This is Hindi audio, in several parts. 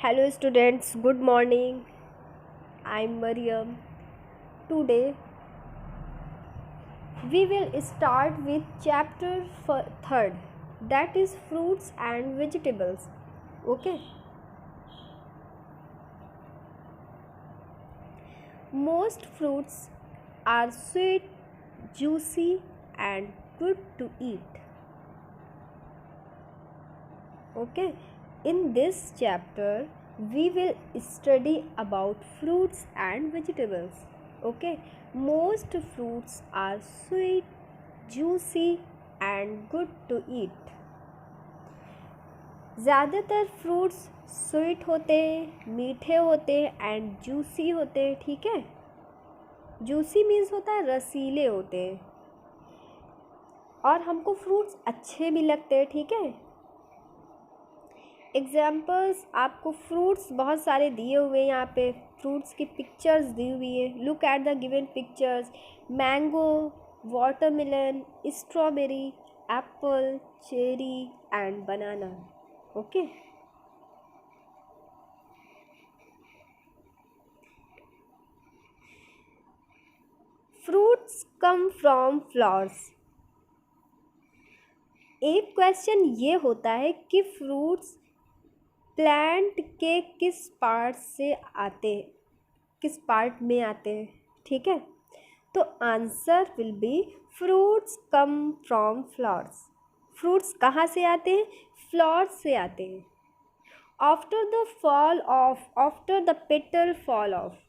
Hello students, good morning. I'm Mariam. Today we will start with chapter 3rd, that is fruits and vegetables. Okay. Most fruits are sweet, juicy and good to eat. Okay. In this chapter we will study about fruits and vegetables. Okay, most fruits are sweet, juicy and good to eat. ज़्यादातर फ्रूट्स स्वीट होते हैं, मीठे होते हैं एंड जूसी होते हैं. ठीक है, जूसी मीन्स होता है रसीले होते हैं और हमको फ्रूट्स अच्छे भी लगते हैं. ठीक है, एग्जाम्पल्स आपको फ्रूट्स बहुत सारे दिए हुए हैं. यहाँ पे फ्रूट्स की पिक्चर्स दी हुई है. Look at the given pictures. Mango, watermelon, strawberry, Apple, cherry and banana. Okay, fruits come from flowers. एक क्वेश्चन ये होता है कि फ्रूट्स प्लांट के किस पार्ट से आते हैं, किस पार्ट में आते हैं. ठीक है, तो answer will be fruits come from flowers. Fruits कहाँ से आते हैं? फ्लावर्स से आते हैं. After the petal fall of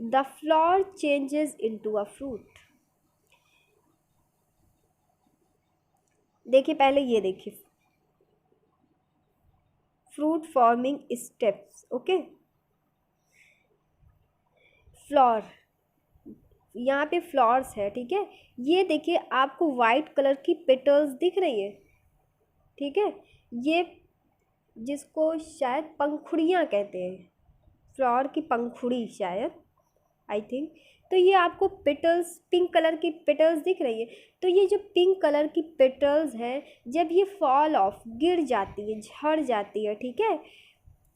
the flower changes into a fruit. देखिए, पहले ये देखिए fruit forming steps. Okay, flower, यहाँ पे फ्लावर्स है. ठीक है, ये देखिए आपको वाइट कलर की पेटल्स दिख रही है. ठीक है, ये जिसको शायद पंखुड़ियाँ कहते हैं, फ्लावर की पंखुड़ी शायद, आई थिंक. तो ये आपको पेटल्स, पिंक कलर की पेटल्स दिख रही है. तो ये जो पिंक कलर की पेटल्स हैं, जब ये फॉल ऑफ, गिर जाती है, झड़ जाती है. ठीक है,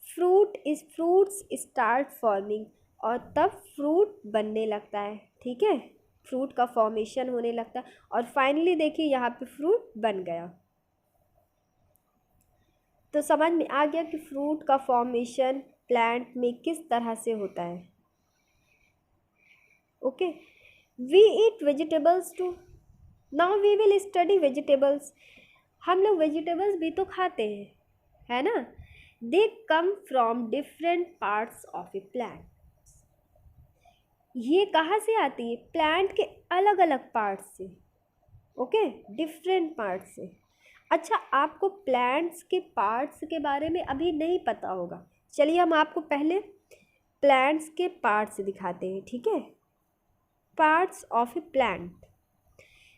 फ्रूट्स स्टार्ट फॉर्मिंग और तब फ्रूट बनने लगता है. ठीक है, फ्रूट का फॉर्मेशन होने लगता है और फाइनली देखिए यहाँ पे फ्रूट बन गया. तो समझ में आ गया कि फ्रूट का फॉर्मेशन प्लांट में किस तरह से होता है. Okay, we eat vegetables too. Now we will study vegetables. हम लोग वेजिटेबल्स भी तो खाते हैं, है ना. They come from different parts of a plant. ये कहाँ से आती है? प्लांट के अलग अलग पार्ट्स से. ओके, डिफरेंट पार्ट्स से. अच्छा, आपको प्लांट्स के पार्ट्स के बारे में अभी नहीं पता होगा. चलिए हम आपको पहले प्लांट्स के पार्ट्स दिखाते हैं. ठीक है, पार्ट्स ऑफ ए प्लांट.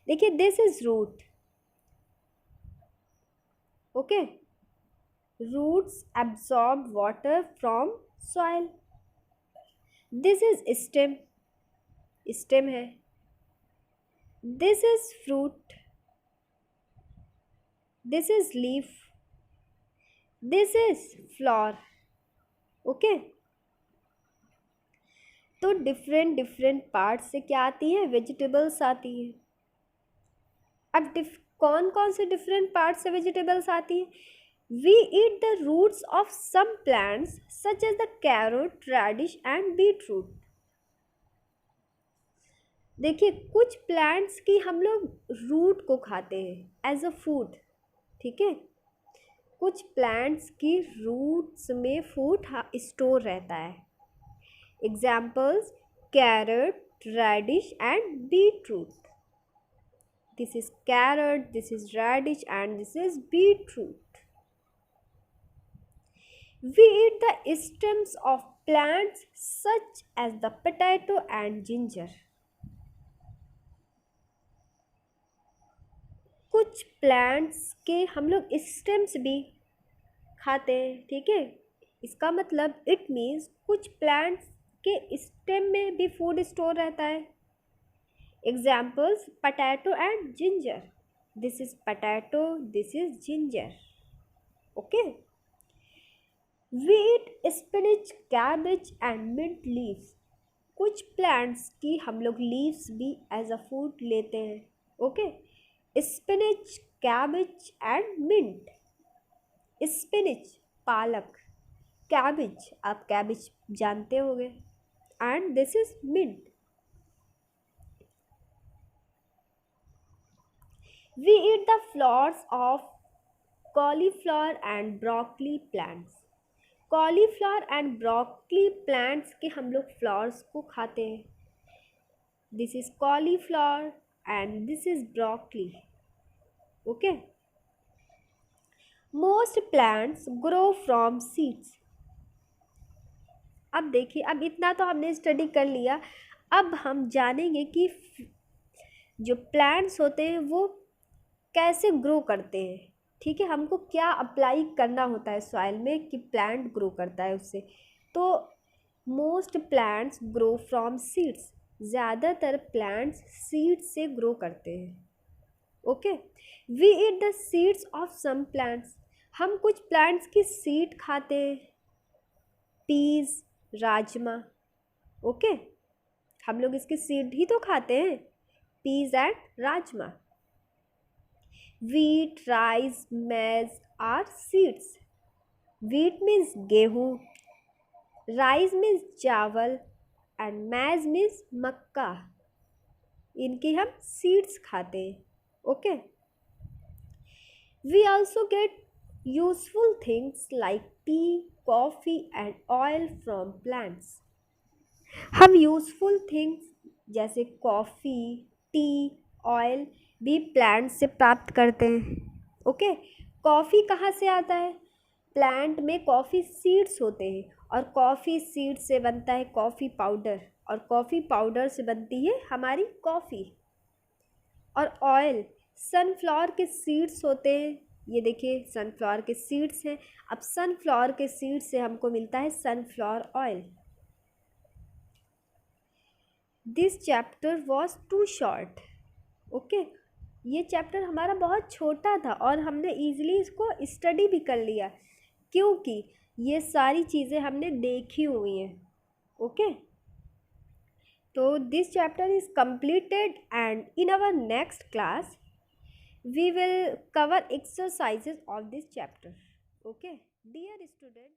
देखिए, this is root. Okay, roots absorb water from soil. This is stem, stem है. This is fruit. This is leaf. This is flower. Okay, तो डिफरेंट डिफरेंट पार्ट से क्या आती है? वेजिटेबल्स आती है. अब कौन कौन से डिफरेंट पार्ट से वेजिटेबल्स आती है? We eat the roots of some plants such as the carrot, radish and beet root. देखिए, कुछ प्लांट्स की हम लोग रूट को खाते हैं एज अ फूड. ठीक है, कुछ प्लांट्स की रूट्स में फूड स्टोर रहता है. Examples carrot, radish and beet root. This is carrot, this is radish and this is beet root. We eat the stems of plants such as the potato and ginger. कुछ प्लांट्स के हम लोग स्टेम्स भी खाते हैं. ठीक है, इसका मतलब इट मीन्स कुछ प्लांट्स के स्टेम में भी फूड स्टोर रहता है. Examples potato and ginger. This is potato, this is ginger. Okay, we eat spinach, cabbage and mint leaves. कुछ प्लांट्स की हम लोग लीव्स भी एज अ फूड लेते हैं। Okay, spinach, cabbage and mint. Spinach पालक, कैबेज आप कैबेज जानते होंगे, and this is mint. We eat the flowers of cauliflower and broccoli plants. Cauliflower and broccoli plants के हम लोग फ्लावर्स को खाते हैं। This is cauliflower and this is broccoli. Okay, most plants grow from seeds. अब देखिए, अब इतना तो हमने स्टडी कर लिया। अब हम जानेंगे कि जो प्लांट्स होते हैं वो कैसे ग्रो करते हैं। ठीक है, हमको क्या अप्लाई करना होता है सॉइल में कि प्लांट ग्रो करता है उससे। तो most plants grow from seeds. ज़्यादातर प्लांट्स सीड्स से ग्रो करते हैं। Okay, we eat the seeds of some plants. हम कुछ प्लांट्स की सीड खाते हैं, पीज, राजमा। ओके, हम लोग इसकी सीड ही तो खाते हैं, peas and rajma. wheat, rice, maize are seeds. Wheat means गेहूँ, rice means चावल and maize means मक्का। इनकी हम seeds खाते हैं। Okay, we also get useful things like tea, coffee and oil from plants. हम यूज़फुल थिंग्स जैसे कॉफ़ी, टी, ऑयल भी प्लांट से प्राप्त करते हैं। ओके, कॉफ़ी कहाँ से आता है? प्लांट में कॉफ़ी सीड्स होते हैं और कॉफ़ी सीड से बनता है कॉफ़ी पाउडर, और कॉफ़ी पाउडर से बनती है हमारी कॉफ़ी। और ऑयल सनफ्लावर के सीड्स होते हैं। ये देखिए, सनफ्लावर के सीड्स हैं। अब सनफ्लावर के सीड से हमको मिलता है sunflower oil. This chapter was too short. Okay, ये चैप्टर हमारा बहुत छोटा था और हमने ईज़िली इसको स्टडी भी कर लिया क्योंकि ये सारी चीज़ें हमने देखी हुई हैं। ओके, तो this chapter is completed and in our next class we will cover exercises of this chapter. Okay, dear student,